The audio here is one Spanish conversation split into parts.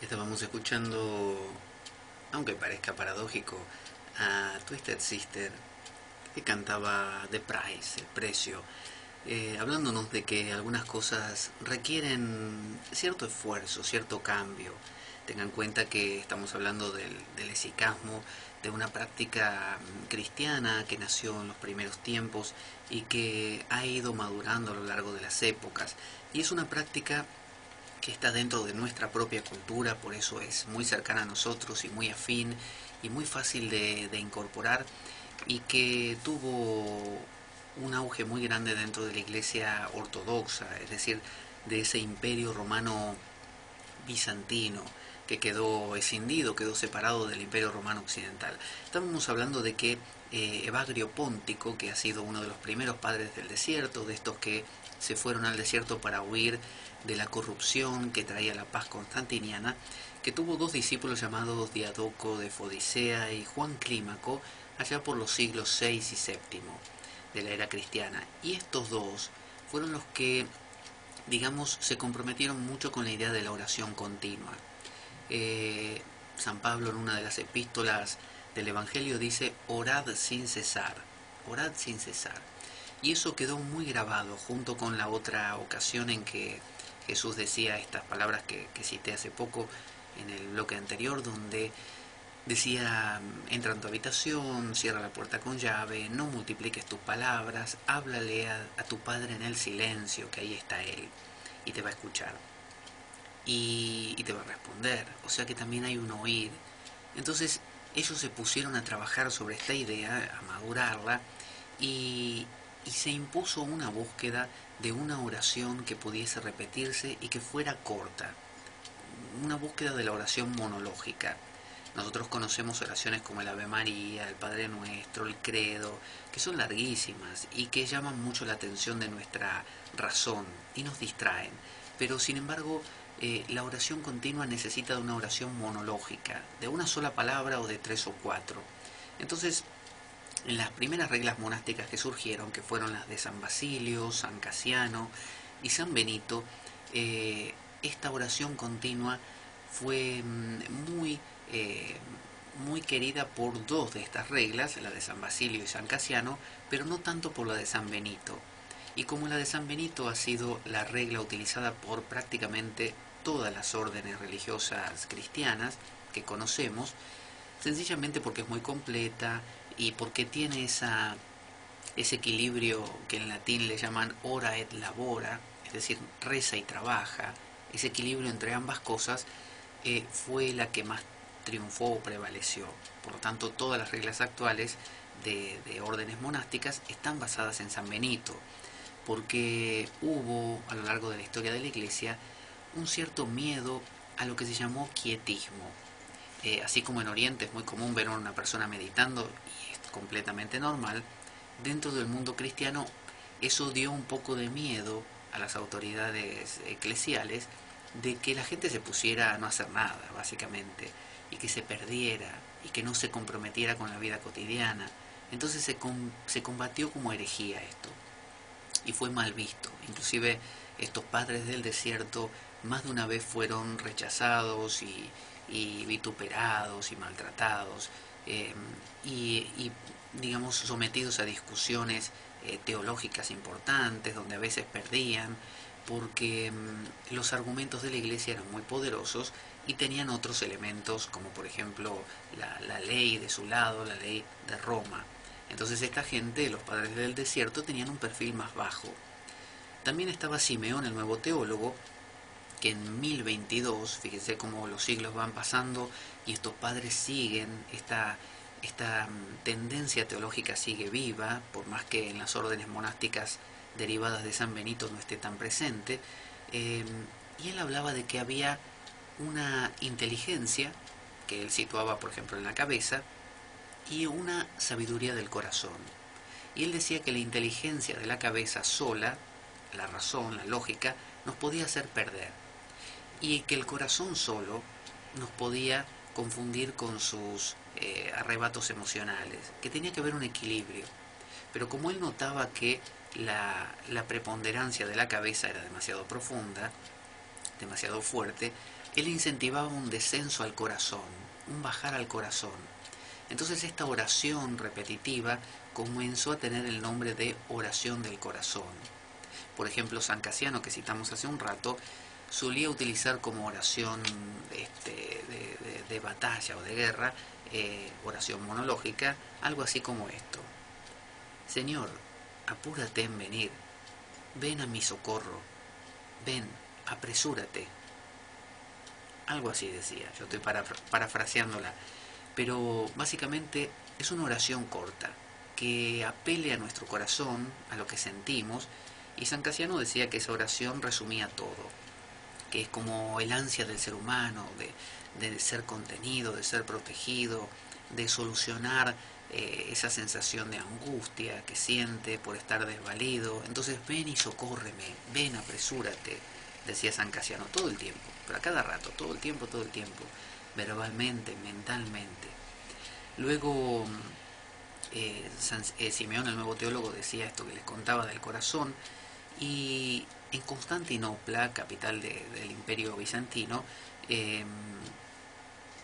Estábamos escuchando, aunque parezca paradójico, a Twisted Sister que cantaba The Price, el precio, hablándonos de que algunas cosas requieren cierto esfuerzo, cierto cambio. Tengan en cuenta que estamos hablando del esicasmo, de una práctica cristiana que nació en los primeros tiempos y que ha ido madurando a lo largo de las épocas. Y es una práctica que está dentro de nuestra propia cultura, por eso es muy cercana a nosotros y muy afín y muy fácil de incorporar, y que tuvo un auge muy grande dentro de la iglesia ortodoxa, es decir, de ese imperio romano bizantino que quedó escindido, quedó separado del imperio romano occidental. Estamos hablando de que Evagrio Póntico, que ha sido uno de los primeros padres del desierto, de estos que se fueron al desierto para huir de la corrupción que traía la paz constantiniana, que tuvo dos discípulos llamados Diadoco de Fodicea y Juan Clímaco, allá por los siglos VI y VII de la era cristiana. Y estos dos fueron los que, digamos, se comprometieron mucho con la idea de la oración continua. San Pablo en una de las epístolas del Evangelio dice: orad sin cesar, orad sin cesar. Y eso quedó muy grabado junto con la otra ocasión en que Jesús decía estas palabras que cité hace poco en el bloque anterior, donde decía: entra en tu habitación, cierra la puerta con llave, no multipliques tus palabras, háblale a tu Padre en el silencio, que ahí está Él, y te va a escuchar. Y te va a responder. O sea que también hay un oír. Entonces ellos se pusieron a trabajar sobre esta idea, a madurarla, y se impuso una búsqueda de una oración que pudiese repetirse y que fuera corta, una búsqueda de la oración monológica. Nosotros conocemos oraciones como el Ave María, el Padre Nuestro, el Credo, que son larguísimas y que llaman mucho la atención de nuestra razón y nos distraen. Pero sin embargo, la oración continua necesita de una oración monológica, de una sola palabra o de tres o cuatro. Entonces, en las primeras reglas monásticas que surgieron, que fueron las de San Basilio, San Casiano y San Benito, esta oración continua fue eh, muy querida por dos de estas reglas, la de San Basilio y San Casiano, pero no tanto por la de San Benito. Y como la de San Benito ha sido la regla utilizada por prácticamente todas las órdenes religiosas cristianas que conocemos, sencillamente porque es muy completa y porque tiene ese equilibrio que en latín le llaman ora et labora, es decir, reza y trabaja. Ese equilibrio entre ambas cosas fue la que más triunfó o prevaleció. Por lo tanto, todas las reglas actuales de órdenes monásticas están basadas en San Benito, porque hubo a lo largo de la historia de la Iglesia un cierto miedo a lo que se llamó quietismo. Así como en Oriente es muy común ver a una persona meditando y es completamente normal, dentro del mundo cristiano eso dio un poco de miedo a las autoridades eclesiales de que la gente se pusiera a no hacer nada, básicamente, y que se perdiera y que no se comprometiera con la vida cotidiana. Entonces se combatió como herejía esto y fue mal visto. Inclusive estos padres del desierto más de una vez fueron rechazados y vituperados y maltratados, eh, y, digamos, sometidos a discusiones teológicas importantes donde a veces perdían porque los argumentos de la iglesia eran muy poderosos y tenían otros elementos como por ejemplo la ley de su lado, la ley de Roma. Entonces esta gente, los padres del desierto, tenían un perfil más bajo. También estaba Simeón, el nuevo teólogo, que en 1022, fíjense cómo los siglos van pasando y estos padres siguen, esta tendencia teológica sigue viva, por más que en las órdenes monásticas derivadas de San Benito no esté tan presente, y él hablaba de que había una inteligencia, que él situaba por ejemplo en la cabeza, y una sabiduría del corazón. Y él decía que la inteligencia de la cabeza sola, la razón, la lógica, nos podía hacer perder, y que el corazón solo nos podía confundir con sus arrebatos emocionales, que tenía que haber un equilibrio. Pero como él notaba que la preponderancia de la cabeza era demasiado profunda, demasiado fuerte, él incentivaba un descenso al corazón, un bajar al corazón. Entonces esta oración repetitiva comenzó a tener el nombre de oración del corazón. Por ejemplo, San Casiano, que citamos hace un rato, solía utilizar como oración de batalla o de guerra, oración monológica, algo así como esto: Señor, apúrate en venir, ven a mi socorro, ven, apresúrate. Algo así decía, yo estoy parafraseándola, pero básicamente es una oración corta, que apele a nuestro corazón, a lo que sentimos, y San Casiano decía que esa oración resumía todo, que es como el ansia del ser humano, de ser contenido, de ser protegido, de solucionar esa sensación de angustia que siente por estar desvalido. Entonces ven y socórreme, ven, apresúrate, decía San Casiano todo el tiempo, pero a cada rato, todo el tiempo, verbalmente, mentalmente. Luego Simeón, el nuevo teólogo, decía esto que les contaba del corazón, y en Constantinopla, capital del Imperio Bizantino,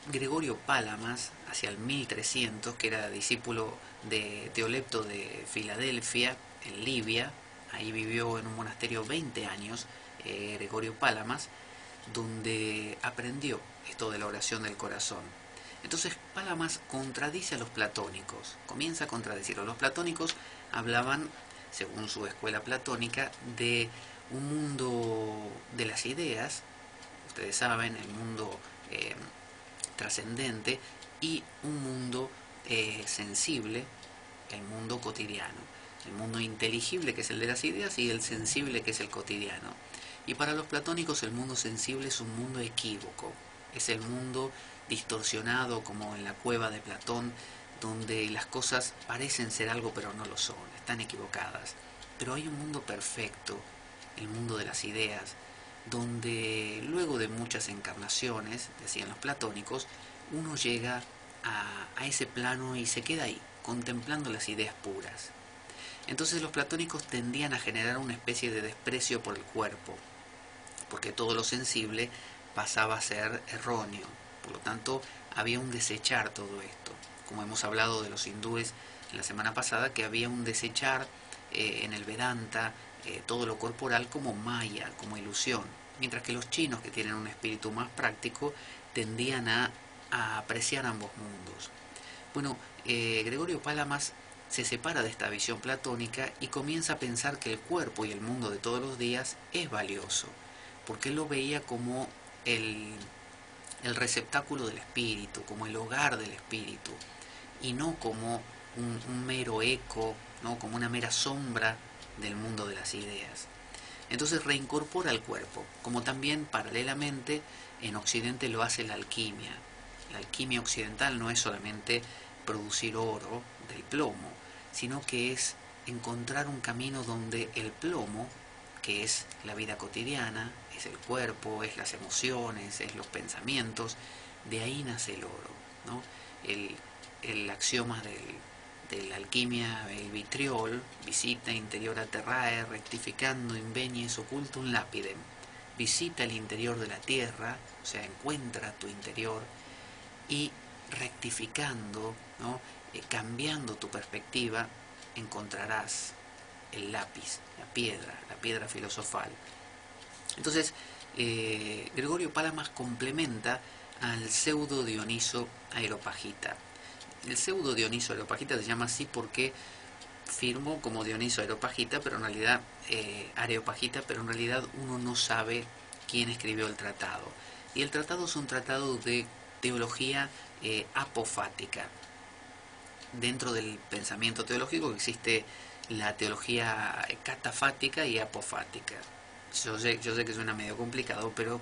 Gregorio Palamas, hacia el 1300, que era discípulo de Teolepto de Filadelfia, en Libia, ahí vivió en un monasterio 20 años, Gregorio Palamas, donde aprendió esto de la oración del corazón. Entonces Palamas contradice a los platónicos, comienza a contradecirlos. Los platónicos hablaban, según su escuela platónica, de un mundo de las ideas, ustedes saben, el mundo trascendente, y un mundo sensible, el mundo cotidiano, el mundo inteligible, que es el de las ideas, y el sensible, que es el cotidiano. Y para los platónicos el mundo sensible es un mundo equívoco, es el mundo distorsionado, como en la cueva de Platón, donde las cosas parecen ser algo pero no lo son, están equivocadas. Pero hay un mundo perfecto, el mundo de las ideas, donde luego de muchas encarnaciones, decían los platónicos, uno llega a ese plano y se queda ahí, contemplando las ideas puras. Entonces los platónicos tendían a generar una especie de desprecio por el cuerpo, porque todo lo sensible pasaba a ser erróneo. Por lo tanto, había un desechar todo esto. Como hemos hablado de los hindúes en la semana pasada, que había un desechar en el Vedanta todo lo corporal como maya, como ilusión. Mientras que los chinos, que tienen un espíritu más práctico, tendían a apreciar ambos mundos. Bueno, Gregorio Palamas se separa de esta visión platónica y comienza a pensar que el cuerpo y el mundo de todos los días es valioso, porque él lo veía como el receptáculo del espíritu, como el hogar del espíritu, y no como un mero eco, no como una mera sombra del mundo de las ideas. Entonces reincorpora el cuerpo, como también paralelamente en Occidente lo hace la alquimia. La alquimia occidental no es solamente producir oro del plomo, sino que es encontrar un camino donde el plomo, que es la vida cotidiana, es el cuerpo, es las emociones, es los pensamientos, de ahí nace el oro, ¿no? El axioma de la alquimia, el vitriol, visita interior a terrae, rectificando invenies ocultum lapidem. Visita el interior de la tierra, o sea, encuentra tu interior, y rectificando, ¿no? Cambiando tu perspectiva, encontrarás el lápiz, la piedra filosofal. Entonces, Gregorio Palamas complementa al pseudo Dioniso Areopagita. El pseudo Dioniso Areopagita se llama así porque firmó como Dioniso Areopagita, pero en realidad Areopagita, pero en realidad uno no sabe quién escribió el tratado. Y el tratado es un tratado de teología apofática. Dentro del pensamiento teológico existe la teología catafática y apofática. Yo sé que suena medio complicado, pero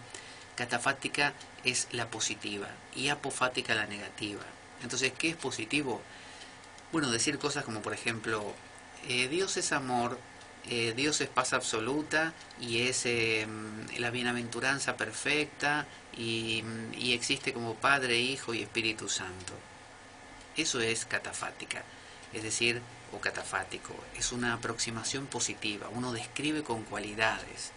catafática es la positiva y apofática la negativa. Entonces, ¿qué es positivo? Bueno, decir cosas como, por ejemplo, Dios es amor, Dios es paz absoluta y es la bienaventuranza perfecta y existe como Padre, Hijo y Espíritu Santo. Eso es catafática, es decir, o catafático. Es una aproximación positiva. Uno describe con cualidades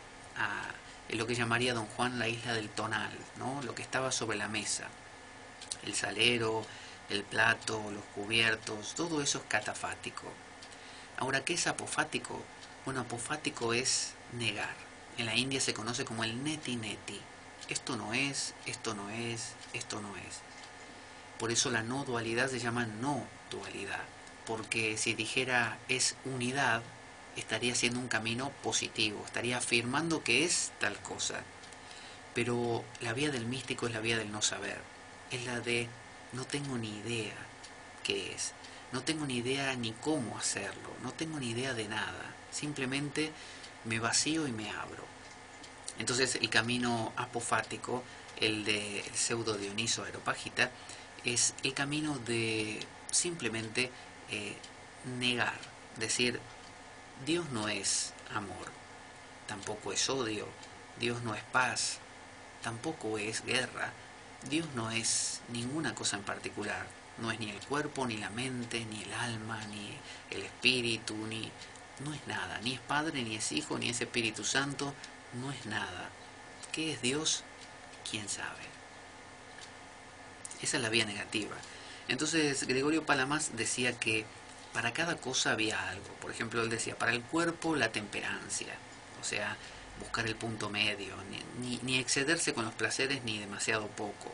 lo que llamaría don Juan la isla del tonal, ¿no? Lo que estaba sobre la mesa, el salero, el plato, los cubiertos, todo eso es catafático. Ahora, ¿qué es apofático? Bueno, apofático es negar. En la India se conoce como el neti neti. Esto no es, esto no es, esto no es. Por eso la no dualidad se llama no dualidad. Porque si dijera es unidad, estaría haciendo un camino positivo, estaría afirmando que es tal cosa. Pero la vía del místico es la vía del no saber. Es la de no tengo ni idea qué es. No tengo ni idea ni cómo hacerlo. No tengo ni idea de nada. Simplemente me vacío y me abro. Entonces el camino apofático, el de el pseudo Dioniso Areopágita, es el camino de simplemente negar. Decir, Dios no es amor, tampoco es odio. Dios no es paz, tampoco es guerra. Dios no es ninguna cosa en particular. No es ni el cuerpo, ni la mente, ni el alma, ni el espíritu, ni... No es nada. Ni es Padre, ni es Hijo, ni es Espíritu Santo. No es nada. ¿Qué es Dios? ¿Quién sabe? Esa es la vía negativa. Entonces Gregorio Palamas decía que para cada cosa había algo. Por ejemplo, él decía, para el cuerpo la temperancia. O sea, buscar el punto medio, ni excederse con los placeres ni demasiado poco.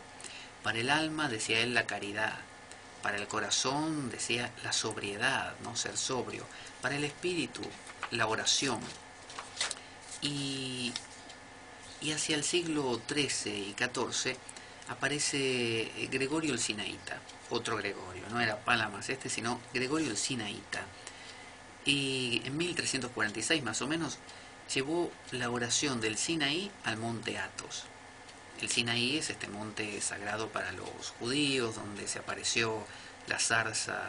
Para el alma, decía él, la caridad. Para el corazón, decía, la sobriedad, no ser sobrio. Para el espíritu, la oración. Y, y hacia el siglo XIII y XIV aparece Gregorio el Sinaíta, otro Gregorio, no era Palamas este, sino Gregorio el Sinaíta. Y en 1346 más o menos llevó la oración del Sinaí al monte Athos. El Sinaí es este monte sagrado para los judíos, donde se apareció la zarza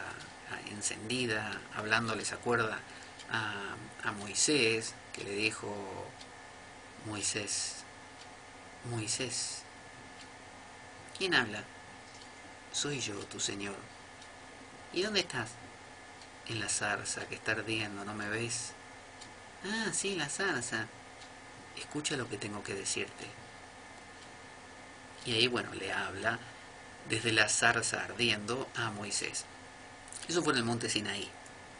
encendida, hablando, les acuerda, a Moisés, que le dijo, Moisés, Moisés, ¿quién habla? Soy yo, tu Señor. ¿Y dónde estás? En la zarza que está ardiendo, ¿no me ves? Ah, sí, la zarza. Escucha lo que tengo que decirte. Y ahí, bueno, le habla desde la zarza ardiendo a Moisés. Eso fue en el monte Sinaí.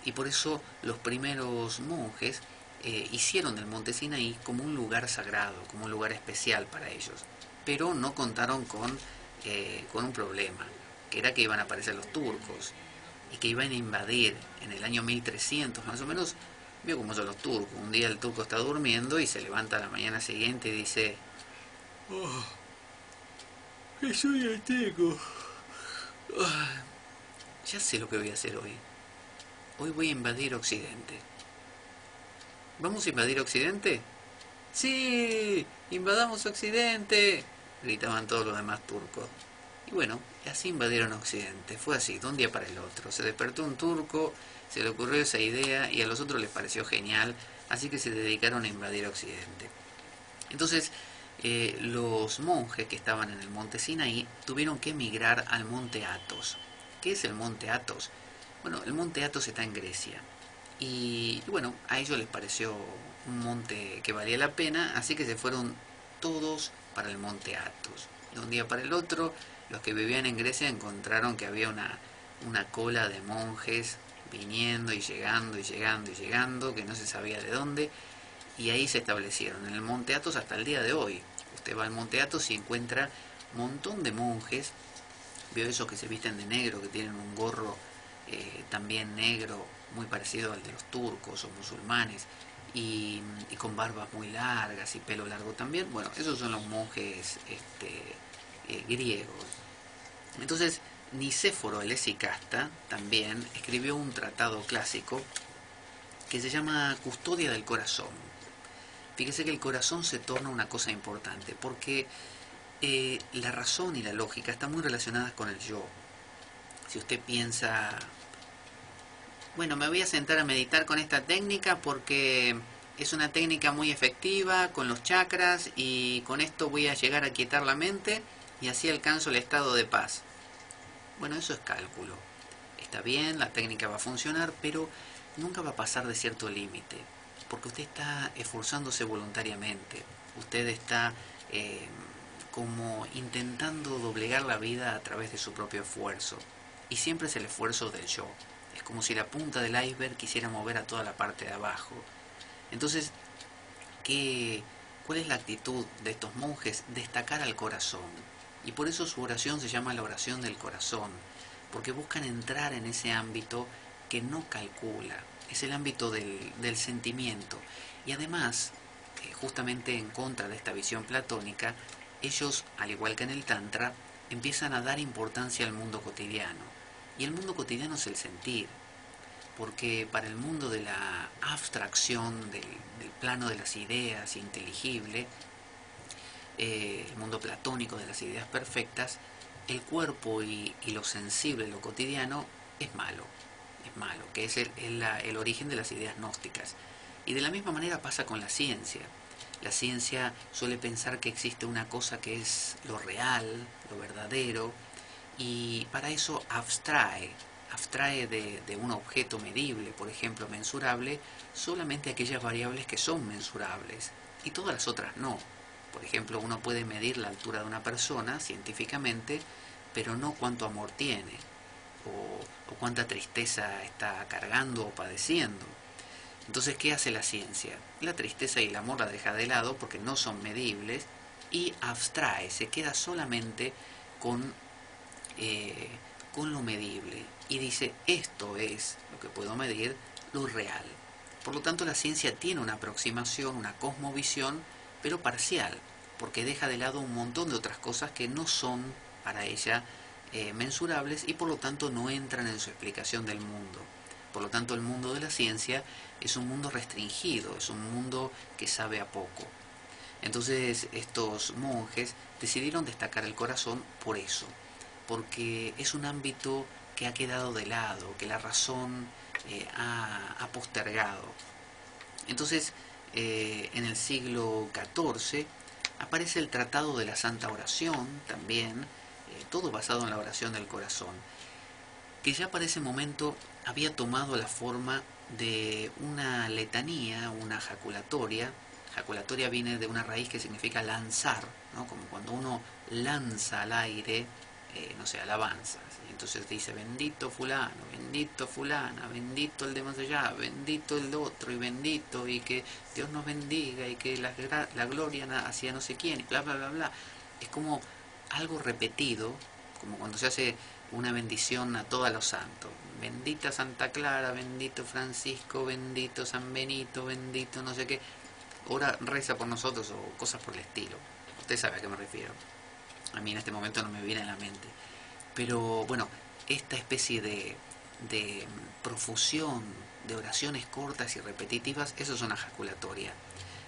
Y por eso los primeros monjes hicieron del monte Sinaí como un lugar sagrado, como un lugar especial para ellos. Pero no contaron con un problema, que era que iban a aparecer los turcos y que iban a invadir en el año 1300 más o menos. Vio cómo son los turcos. Un día el turco está durmiendo y se levanta a la mañana siguiente y dice, oh, que soy azteco. Oh, ya sé lo que voy a hacer hoy. Hoy voy a invadir Occidente. ¿Vamos a invadir Occidente? ¡Sí! ¡Invadamos Occidente! Gritaban todos los demás turcos. Y bueno, así invadieron Occidente. Fue así, de un día para el otro. Se despertó un turco, se le ocurrió esa idea y a los otros les pareció genial, así que se dedicaron a invadir Occidente. Entonces, los monjes que estaban en el monte Sinaí tuvieron que emigrar al monte Athos. ¿Qué es el monte Athos? Bueno, el monte Athos está en Grecia. Y bueno, a ellos les pareció un monte que valía la pena, así que se fueron todos para el monte Athos. De un día para el otro, los que vivían en Grecia encontraron que había una cola de monjes viniendo y llegando y llegando y llegando, que no se sabía de dónde, y ahí se establecieron en el monte Athos hasta el día de hoy. Usted va al monte Athos y encuentra un montón de monjes, veo esos que se visten de negro, que tienen un gorro también negro, muy parecido al de los turcos o musulmanes, y con barbas muy largas y pelo largo también. Bueno, esos son los monjes griegos. Entonces, Nicéforo el Esicasta también escribió un tratado clásico que se llama Custodia del Corazón. Fíjese que el corazón se torna una cosa importante, porque la razón y la lógica están muy relacionadas con el yo. Si usted piensa, bueno, me voy a sentar a meditar con esta técnica porque es una técnica muy efectiva con los chakras y con esto voy a llegar a quietar la mente y así alcanzo el estado de paz. Bueno, eso es cálculo. Está bien, la técnica va a funcionar, pero nunca va a pasar de cierto límite, porque usted está esforzándose voluntariamente. usted está como intentando doblegar la vida a través de su propio esfuerzo. Y siempre es el esfuerzo del yo. Es como si la punta del iceberg quisiera mover a toda la parte de abajo. Entonces, ¿cuál es la actitud de estos monjes? Destacar al corazón. Y por eso su oración se llama la oración del corazón, porque buscan entrar en ese ámbito que no calcula, es el ámbito del sentimiento. Y además, justamente en contra de esta visión platónica, ellos, al igual que en el Tantra, empiezan a dar importancia al mundo cotidiano. Y el mundo cotidiano es el sentir, porque para el mundo de la abstracción, del plano de las ideas inteligible, el mundo platónico de las ideas perfectas, el cuerpo y lo sensible, lo cotidiano, es malo, que es el origen de las ideas gnósticas. Y de la misma manera pasa con la ciencia. La ciencia suele pensar que existe una cosa que es lo real, lo verdadero, y para eso abstrae de un objeto medible, por ejemplo mensurable, solamente aquellas variables que son mensurables, y todas las otras no. Por ejemplo, uno puede medir la altura de una persona científicamente, pero no cuánto amor tiene, o cuánta tristeza está cargando o padeciendo. Entonces, ¿qué hace la ciencia? La tristeza y el amor la deja de lado porque no son medibles y abstrae, se queda solamente con, con lo medible y dice, esto es lo que puedo medir, lo real. Por lo tanto, la ciencia tiene una aproximación, una cosmovisión, pero parcial, porque deja de lado un montón de otras cosas que no son para ella mensurables y por lo tanto no entran en su explicación del mundo. Por lo tanto, el mundo de la ciencia es un mundo restringido, es un mundo que sabe a poco. Entonces, estos monjes decidieron destacar el corazón por eso, porque es un ámbito que ha quedado de lado, que la razón ha postergado. Entonces, en el siglo XIV aparece el Tratado de la Santa Oración, también, todo basado en la oración del corazón, que ya para ese momento había tomado la forma de una letanía, una jaculatoria. Jaculatoria viene de una raíz que significa lanzar, ¿no? Como cuando uno lanza al aire, no sé, alabanzas. Entonces dice, bendito fulano, bendito fulana, bendito el de más allá, bendito el otro, y bendito, y que Dios nos bendiga, y que la gloria hacia no sé quién, y bla, bla, bla, bla. Es como algo repetido, como cuando se hace una bendición a todos los santos. Bendita Santa Clara, bendito Francisco, bendito San Benito, bendito no sé qué. Ora, reza por nosotros o cosas por el estilo. Usted sabe a qué me refiero. A mí en este momento no me viene a la mente. Pero bueno, esta especie de profusión de oraciones cortas y repetitivas, eso es una jaculatoria.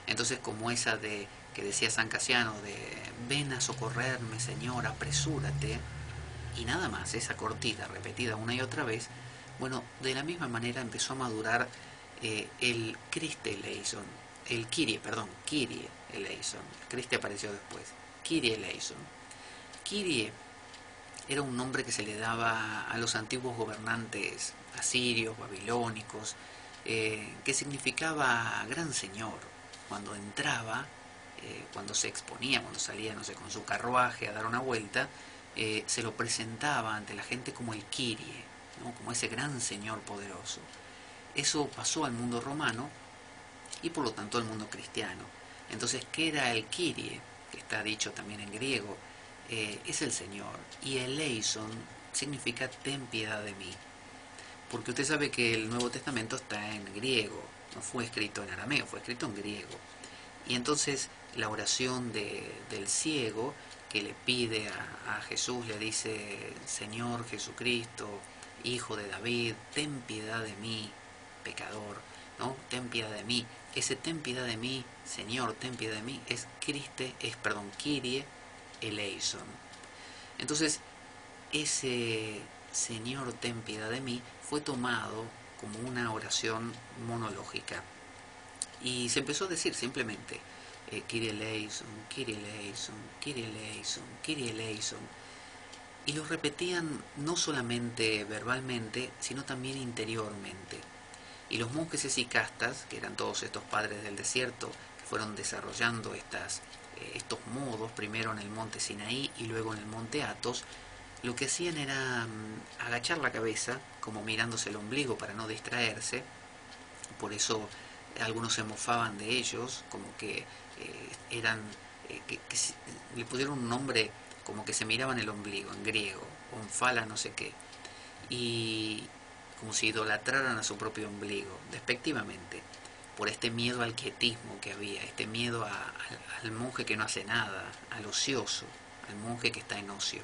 Entonces, como esa de que decía San Casiano, de ven a socorrerme, Señor, apresúrate, y nada más, esa cortita repetida una y otra vez, bueno, de la misma manera empezó a madurar el Christe eleison, el Kyrie, perdón, Kyrie eleison. Christe apareció después. Kyrie eleison. Kyrie era un nombre que se le daba a los antiguos gobernantes asirios, babilónicos, que significaba gran señor. Cuando entraba, cuando se exponía, cuando salía, no sé, con su carruaje a dar una vuelta, se lo presentaba ante la gente como el Kyrie, ¿no? Como ese gran señor poderoso. Eso pasó al mundo romano y por lo tanto al mundo cristiano. Entonces, ¿qué era el Kyrie? Que está dicho también en griego, es el Señor. Y eleison significa ten piedad de mí. Porque usted sabe que el Nuevo Testamento está en griego, no fue escrito en arameo, fue escrito en griego. Y entonces la oración del ciego que le pide a Jesús, le dice, Señor Jesucristo, Hijo de David, ten piedad de mí, pecador, ¿no? Ten piedad de mí. Ese ten piedad de mí, Señor, ten piedad de mí, es Kyrie eleison. Entonces, ese Señor, ten piedad de mí, fue tomado como una oración monológica. Y se empezó a decir simplemente, Kyrie eleison, Kyrie eleison, Kyrie eleison, Kyrie eleison. Y lo repetían no solamente verbalmente, sino también interiormente. Y los monjes esicastas, que eran todos estos padres del desierto, que fueron desarrollando estos modos, primero en el monte Sinaí y luego en el monte Athos, lo que hacían era agachar la cabeza, como mirándose el ombligo para no distraerse. Por eso algunos se mofaban de ellos, como que eran, le pusieron un nombre como que se miraban el ombligo, en griego, onfala no sé qué, y como si idolatraran a su propio ombligo, despectivamente, por este miedo al quietismo que había, este miedo al monje que no hace nada, al ocioso, al monje que está en ocio.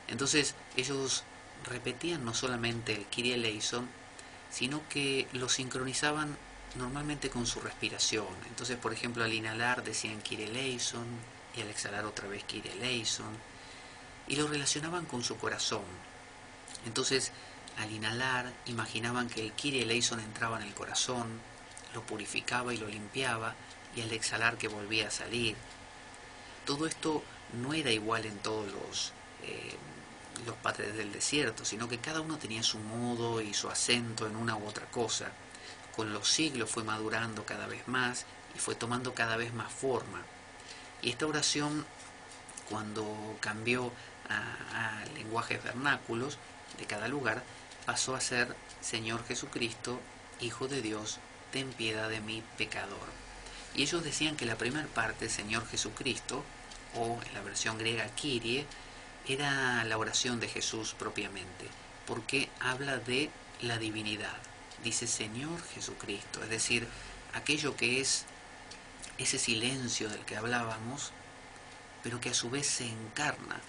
Entonces ellos repetían no solamente el Kyrie eleison, sino que lo sincronizaban normalmente con su respiración. Entonces, por ejemplo, al inhalar decían Kyrie eleison y al exhalar otra vez Kyrie eleison, y lo relacionaban con su corazón. Entonces, al inhalar imaginaban que el Kyrie eleison entraba en el corazón, lo purificaba y lo limpiaba, y al exhalar que volvía a salir. Todo esto no era igual en todos los padres del desierto, sino que cada uno tenía su modo y su acento en una u otra cosa. Con los siglos fue madurando cada vez más y fue tomando cada vez más forma. Y esta oración, cuando cambió a lenguajes vernáculos de cada lugar, pasó a ser: Señor Jesucristo, Hijo de Dios, ten piedad de mí, pecador. Y ellos decían que la primera parte, Señor Jesucristo, o en la versión griega Kyrie, era la oración de Jesús propiamente, porque habla de la divinidad. Dice Señor Jesucristo, es decir, aquello que es ese silencio del que hablábamos, pero que a su vez se encarna.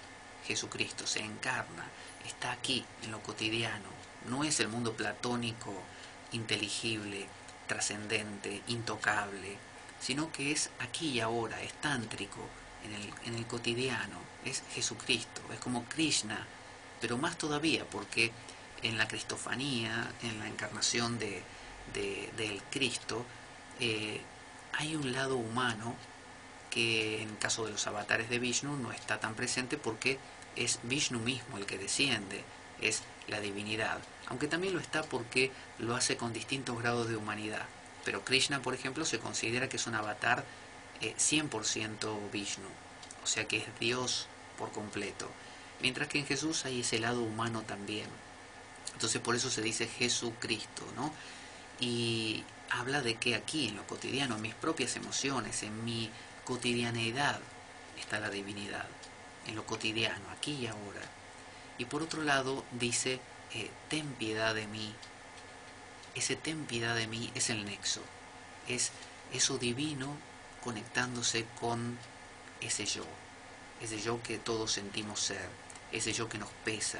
Jesucristo se encarna, está aquí en lo cotidiano. No es el mundo platónico, inteligible, trascendente, intocable, sino que es aquí y ahora, es tántrico, en el cotidiano, es Jesucristo, es como Krishna, pero más todavía porque en la cristofanía, en la encarnación del Cristo, hay un lado humano que en caso de los avatares de Vishnu no está tan presente porque es Vishnu mismo el que desciende, es la divinidad, aunque también lo está porque lo hace con distintos grados de humanidad. Pero Krishna, por ejemplo, se considera que es un avatar 100% Vishnu, o sea que es Dios por completo, mientras que en Jesús hay ese lado humano también. Entonces por eso se dice Jesucristo, ¿no? Y habla de que aquí, en lo cotidiano, en mis propias emociones, en mi cotidianeidad, está la divinidad, en lo cotidiano, aquí y ahora. Y por otro lado dice, ten piedad de mí. Ese ten piedad de mí es el nexo, es eso divino conectándose con ese yo que todos sentimos ser, ese yo que nos pesa,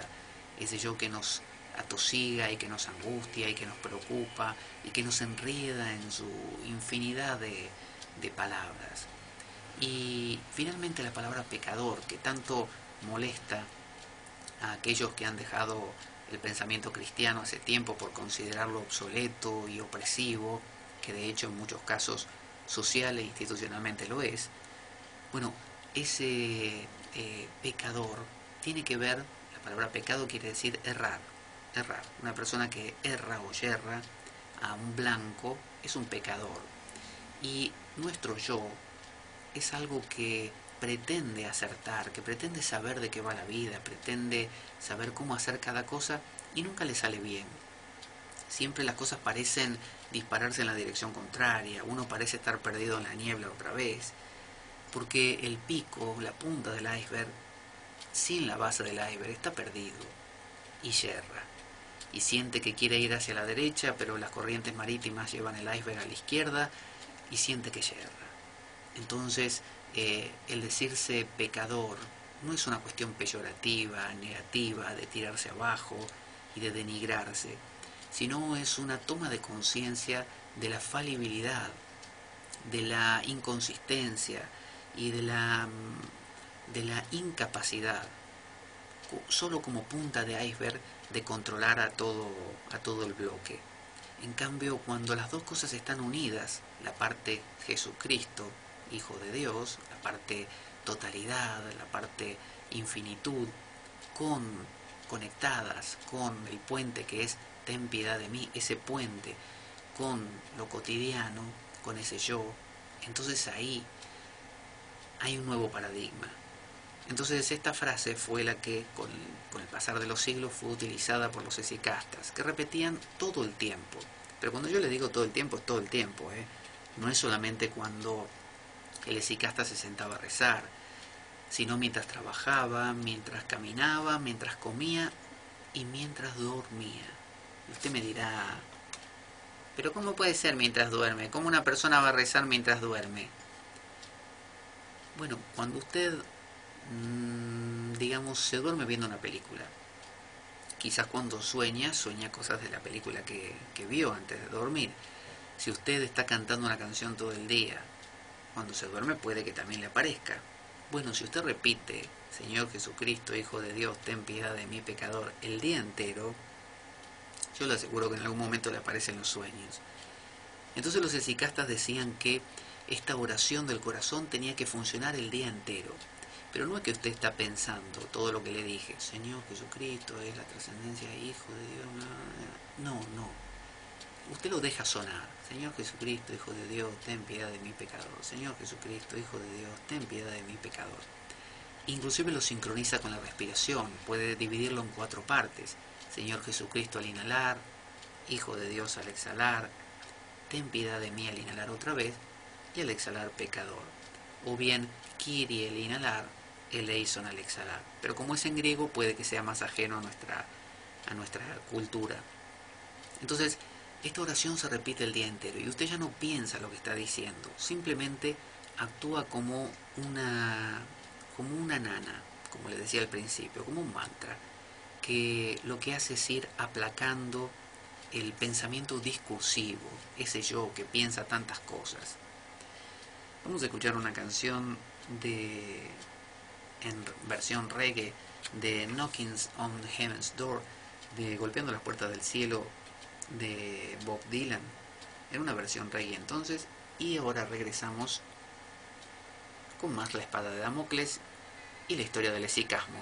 ese yo que nos atosiga y que nos angustia y que nos preocupa y que nos enreda en su infinidad de palabras. Y finalmente la palabra pecador, que tanto molesta a aquellos que han dejado el pensamiento cristiano hace tiempo por considerarlo obsoleto y opresivo, que de hecho en muchos casos social e institucionalmente lo es. Bueno, ese pecador tiene que ver, la palabra pecado quiere decir errar, errar. Una persona que erra o yerra a un blanco es un pecador. Y nuestro yo es algo que pretende acertar, que pretende saber de qué va la vida, pretende saber cómo hacer cada cosa y nunca le sale bien. Siempre las cosas parecen dispararse en la dirección contraria, uno parece estar perdido en la niebla otra vez, porque el pico, la punta del iceberg, sin la base del iceberg, está perdido y yerra. Y siente que quiere ir hacia la derecha, pero las corrientes marítimas llevan el iceberg a la izquierda y siente que yerra. Entonces, el decirse pecador no es una cuestión peyorativa, negativa, de tirarse abajo y de denigrarse, sino es una toma de conciencia de la falibilidad, de la inconsistencia y de la incapacidad, solo como punta de iceberg, de controlar a todo el bloque. En cambio, cuando las dos cosas están unidas, la parte Jesucristo, Hijo de Dios, la parte totalidad, la parte infinitud, conectadas con el puente que es ten piedad de mí, ese puente con lo cotidiano, con ese yo, Entonces ahí hay un nuevo paradigma. Entonces esta frase fue la que con el pasar de los siglos fue utilizada por los hesycastas, que repetían todo el tiempo. Pero cuando yo le digo todo el tiempo, es todo el tiempo, ¿eh? No es solamente cuando el hesycasta se sentaba a rezar, sino mientras trabajaba, mientras caminaba, mientras comía y mientras dormía. Y usted me dirá, pero ¿cómo puede ser mientras duerme? ¿Cómo una persona va a rezar mientras duerme? Bueno, cuando usted, digamos, se duerme viendo una película, quizás cuando sueña cosas de la película que vio antes de dormir. Si usted está cantando una canción todo el día, cuando se duerme puede que también le aparezca. Bueno, si usted repite, Señor Jesucristo, Hijo de Dios, ten piedad de mí pecador, el día entero, yo le aseguro que en algún momento le aparecen los sueños. Entonces los hesycastas decían que esta oración del corazón tenía que funcionar el día entero. Pero no es que usted está pensando todo lo que le dije, Señor Jesucristo es la trascendencia, Hijo de Dios. No, no. Usted lo deja sonar. Señor Jesucristo, Hijo de Dios, ten piedad de mi pecador. Señor Jesucristo, Hijo de Dios, ten piedad de mi pecador. Inclusive lo sincroniza con la respiración. Puede dividirlo en 4 partes. Señor Jesucristo al inhalar, Hijo de Dios al exhalar, ten piedad de mí al inhalar otra vez y al exhalar pecador. O bien Kyrie al inhalar, eleison al exhalar. Pero como es en griego puede que sea más ajeno a nuestra cultura. Entonces, esta oración se repite el día entero y usted ya no piensa lo que está diciendo, simplemente actúa como una nana, como le decía al principio, como un mantra, que lo que hace es ir aplacando el pensamiento discursivo, ese yo que piensa tantas cosas. Vamos a escuchar una canción en versión reggae de Knocking on Heaven's Door, de Golpeando las Puertas del Cielo, de Bob Dylan, en una versión reggae entonces. Y ahora regresamos con más La Espada de Damocles y la historia del hesicasmo.